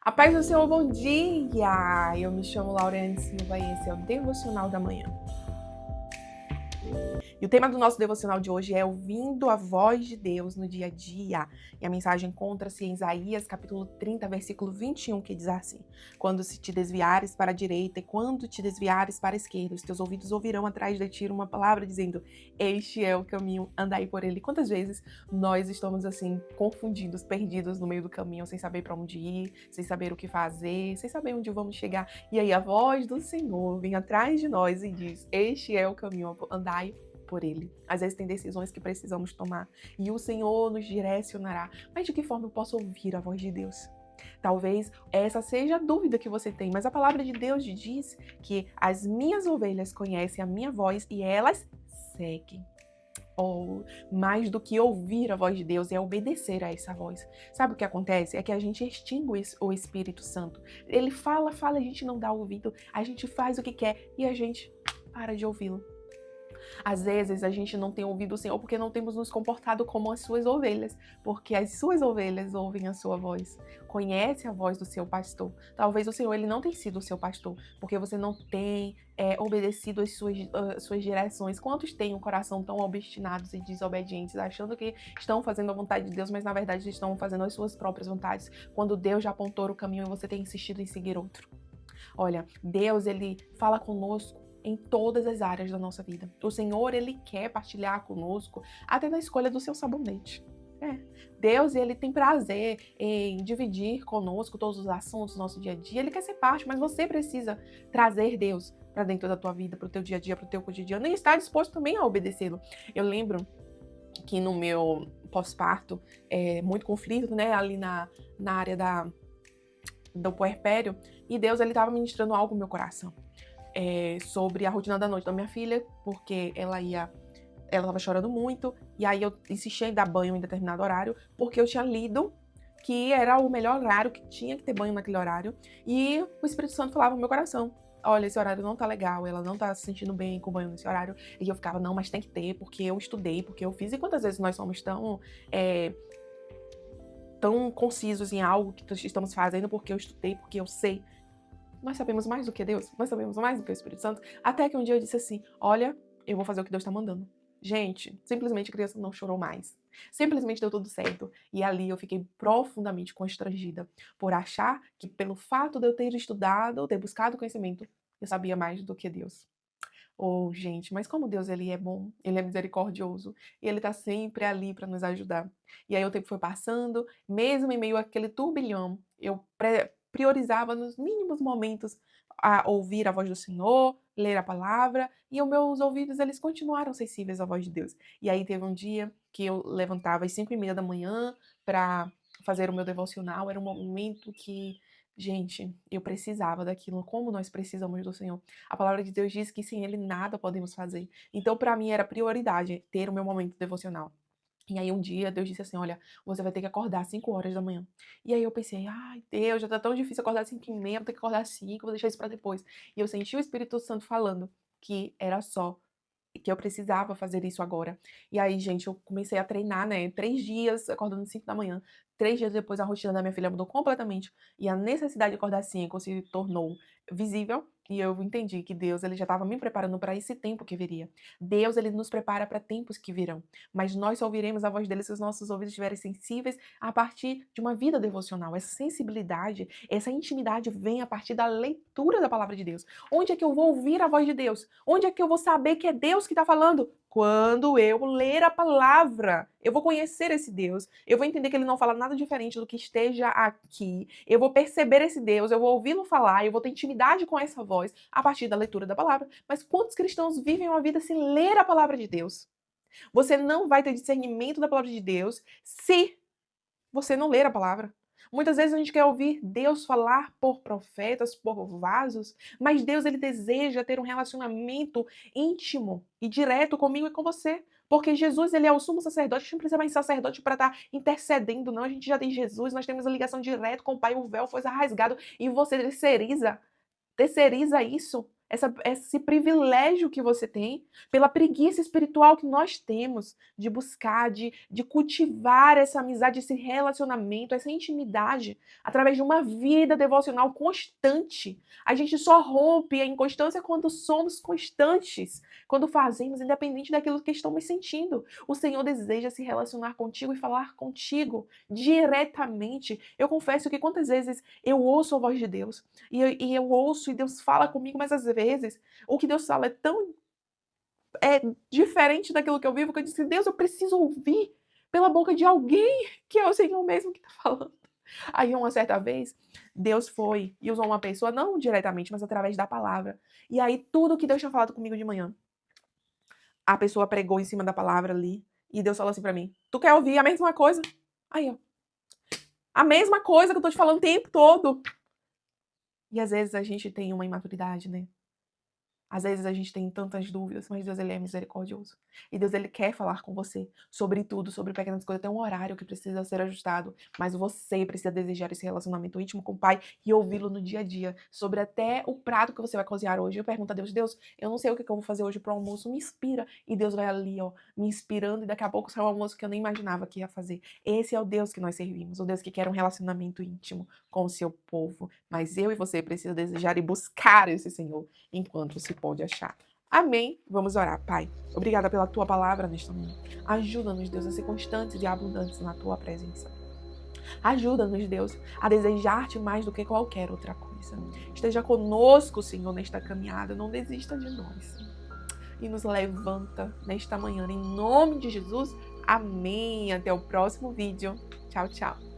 A paz do Senhor, bom dia! Eu me chamo Lauriane Silva e esse é o Devocional da Manhã. E o tema do nosso devocional de hoje é ouvindo a voz de Deus no dia a dia. E a mensagem encontra-se em Isaías, capítulo 30, versículo 21, que diz assim: Quando se te desviares para a direita e quando te desviares para a esquerda, os teus ouvidos ouvirão atrás de ti uma palavra dizendo: Este é o caminho, andai por ele. Quantas vezes nós estamos assim, confundidos, perdidos no meio do caminho, sem saber para onde ir, sem saber o que fazer, sem saber onde vamos chegar. E aí a voz do Senhor vem atrás de nós e diz: Este é o caminho, andai por ele. Às vezes tem decisões que precisamos tomar e o Senhor nos direcionará. Mas de que forma eu posso ouvir a voz de Deus? Talvez essa seja a dúvida que você tem, mas a palavra de Deus diz que as minhas ovelhas conhecem a minha voz e elas seguem. Ou mais do que ouvir a voz de Deus é obedecer a essa voz. Sabe o que acontece? É que a gente extingue o Espírito Santo. Ele fala, a gente não dá ouvido, a gente faz o que quer e a gente para de ouvi-lo. Às vezes a gente não tem ouvido o Senhor porque não temos nos comportado como as suas ovelhas, porque as suas ovelhas ouvem a sua voz, conhece a voz do seu pastor. Talvez o Senhor ele não tenha sido o seu pastor, porque você não tem obedecido as suas direções. Quantos têm um coração tão obstinados e desobedientes, achando que estão fazendo a vontade de Deus, mas na verdade estão fazendo as suas próprias vontades, quando Deus já apontou o caminho e você tem insistido em seguir outro? Olha, Deus ele fala conosco em todas as áreas da nossa vida. O Senhor, ele quer partilhar conosco até na escolha do seu sabonete. Deus, ele tem prazer em dividir conosco todos os assuntos do nosso dia a dia. Ele quer ser parte, mas você precisa trazer Deus para dentro da tua vida, para o teu dia a dia, para o teu cotidiano e estar disposto também a obedecê-lo. Eu lembro que no meu pós-parto, muito conflito, né, ali na área do puerpério, e Deus, ele estava ministrando algo no meu coração. Sobre a rotina da noite da minha filha, porque ela estava chorando muito, e aí eu insisti em dar banho em determinado horário, porque eu tinha lido que era o melhor horário, que tinha que ter banho naquele horário, e o Espírito Santo falava no meu coração: olha, esse horário não tá legal, ela não tá se sentindo bem com banho nesse horário, e eu ficava, não, mas tem que ter, porque eu estudei, porque eu fiz, e quantas vezes nós somos tão concisos em algo que estamos fazendo, porque eu estudei, porque eu sei. Nós sabemos mais do que Deus, nós sabemos mais do que o Espírito Santo, até que um dia eu disse assim: olha, eu vou fazer o que Deus está mandando. Gente, simplesmente a criança não chorou mais. Simplesmente deu tudo certo. E ali eu fiquei profundamente constrangida por achar que pelo fato de eu ter estudado, ter buscado conhecimento, eu sabia mais do que Deus. Oh, gente, mas como Deus ele é bom, ele é misericordioso e ele está sempre ali para nos ajudar. E aí o tempo foi passando, mesmo em meio àquele turbilhão, eu priorizava nos mínimos momentos a ouvir a voz do Senhor, ler a palavra, e os meus ouvidos eles continuaram sensíveis à voz de Deus. E aí teve um dia que eu levantava às 5:30 da manhã para fazer o meu devocional, era um momento que, gente, eu precisava daquilo, como nós precisamos do Senhor. A palavra de Deus diz que sem Ele nada podemos fazer. Então, para mim, era prioridade ter o meu momento devocional. E aí, um dia, Deus disse assim: olha, você vai ter que acordar às 5 horas da manhã. E aí, eu pensei: ai, Deus, já tá tão difícil acordar às 5:30, vou ter que acordar às 5, vou deixar isso para depois. E eu senti o Espírito Santo falando que era só que eu precisava fazer isso agora. E aí, gente, eu comecei a treinar, né? 3 dias acordando às 5 da manhã. 3 dias depois, a rotina da minha filha mudou completamente. E a necessidade de acordar às 5 se tornou visível. E eu entendi que Deus ele já estava me preparando para esse tempo que viria. Deus ele nos prepara para tempos que virão. Mas nós só ouviremos a voz dele se os nossos ouvidos estiverem sensíveis a partir de uma vida devocional. Essa sensibilidade, essa intimidade vem a partir da leitura da palavra de Deus. Onde é que eu vou ouvir a voz de Deus? Onde é que eu vou saber que é Deus que está falando? Quando eu ler a palavra, eu vou conhecer esse Deus, eu vou entender que ele não fala nada diferente do que esteja aqui, eu vou perceber esse Deus, eu vou ouvi-lo falar, eu vou ter intimidade com essa voz a partir da leitura da palavra. Mas quantos cristãos vivem uma vida sem ler a palavra de Deus? Você não vai ter discernimento da palavra de Deus se você não ler a palavra. Muitas vezes a gente quer ouvir Deus falar por profetas, por vasos, mas Deus ele deseja ter um relacionamento íntimo e direto comigo e com você. Porque Jesus ele é o sumo sacerdote, a gente não precisa mais de sacerdote para estar intercedendo, não. A gente já tem Jesus, nós temos a ligação direta com o Pai, o véu foi rasgado e você terceiriza isso. esse privilégio que você tem, pela preguiça espiritual que nós temos de buscar, de cultivar essa amizade, esse relacionamento, essa intimidade, através de uma vida devocional constante. A gente só rompe a inconstância quando somos constantes, quando fazemos, independente daquilo que estamos sentindo. O Senhor deseja se relacionar contigo e falar contigo diretamente. Eu confesso que quantas vezes eu ouço a voz de Deus, e eu ouço e Deus fala comigo, mas às vezes o que Deus fala é tão diferente daquilo que eu vivo, que eu disse, Deus, eu preciso ouvir pela boca de alguém que é o Senhor mesmo que está falando. Aí, uma certa vez, Deus foi e usou uma pessoa, não diretamente, mas através da palavra. E aí, tudo que Deus tinha falado comigo de manhã, a pessoa pregou em cima da palavra ali, e Deus falou assim pra mim, tu quer ouvir a mesma coisa? Aí, ó, a mesma coisa que eu tô te falando o tempo todo. E às vezes a gente tem uma imaturidade, né? Às vezes a gente tem tantas dúvidas, mas Deus, ele é misericordioso. E Deus, ele quer falar com você sobre tudo, sobre pequenas coisas. Tem um horário que precisa ser ajustado, mas você precisa desejar esse relacionamento íntimo com o Pai e ouvi-lo no dia a dia. Sobre até o prato que você vai cozinhar hoje. Eu pergunto a Deus, Deus, eu não sei o que eu vou fazer hoje pro almoço, me inspira. E Deus vai ali, ó, me inspirando, e daqui a pouco sai um almoço que eu nem imaginava que ia fazer. Esse é o Deus que nós servimos, o Deus que quer um relacionamento íntimo com o seu povo. Mas eu e você precisamos desejar e buscar esse Senhor enquanto se pode achar. Amém? Vamos orar. Pai, obrigada pela tua palavra nesta manhã. Ajuda-nos, Deus, a ser constantes e abundantes na tua presença. Ajuda-nos, Deus, a desejar-te mais do que qualquer outra coisa. Esteja conosco, Senhor, nesta caminhada. Não desista de nós, Senhor. E nos levanta nesta manhã. Em nome de Jesus. Amém. Até o próximo vídeo. Tchau, tchau.